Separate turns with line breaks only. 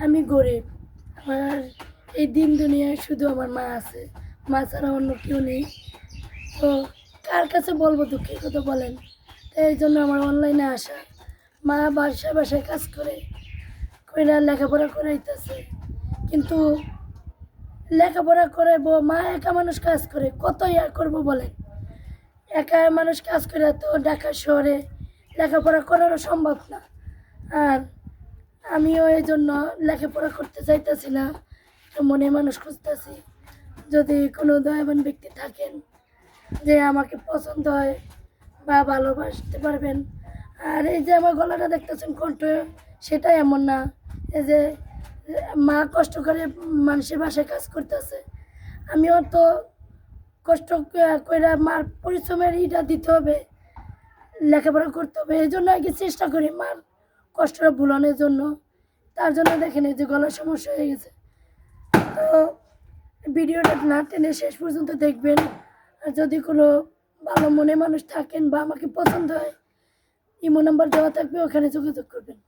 আমি গরিব। আমার এই দিন দুনিয়ায় শুধু আমার মা আছে। মা ছাড়া অন্য কেউ নেই। তো কার কাছে বলবো দুঃখের কথা বলেন? তো এই জন্য আমার অনলাইনে আসা। মা বাসায় বাসায় কাজ করে কইরা লেখাপড়া করাইতেছে। কিন্তু লেখাপড়া করাইবো, মা একা মানুষ কাজ করে কত ইয়া করবো বলেন? একা মানুষ কাজ করে তো ঢাকা শহরে লেখাপড়া করানো সম্ভব না। আর আমিও এই জন্য লেখাপড়া করতে চাইতেছি না, মনে মানুষ খুঁজতেছি। যদি কোনো দয়াবান ব্যক্তি থাকেন যে আমাকে পছন্দ হয় বা ভালোবাসতে পারবেন। আর এই যে আমার গলাটা দেখতেছেন কণ্ঠ, সেটা এমন না। এই যে মা কষ্ট করে মানুষের বাসায় কাজ করতেছে, আমিও তো কষ্ট করে মার পরিশ্রমের ইটা দিতে হবে, লেখাপড়া করতে হবে। এই জন্য আর কি চেষ্টা করি মার কষ্টটা ভুলানোর জন্য। তার জন্য দেখেন এই যে গলার সমস্যা হয়ে গেছে। তো ভিডিওটা না টেনে শেষ পর্যন্ত দেখবেন। আর যদি কোনো ভালো মনে মানুষ থাকেন বা আমাকে পছন্দ হয়, ইমো নাম্বার দেওয়া থাকবে, ওখানে যোগাযোগ করবেন।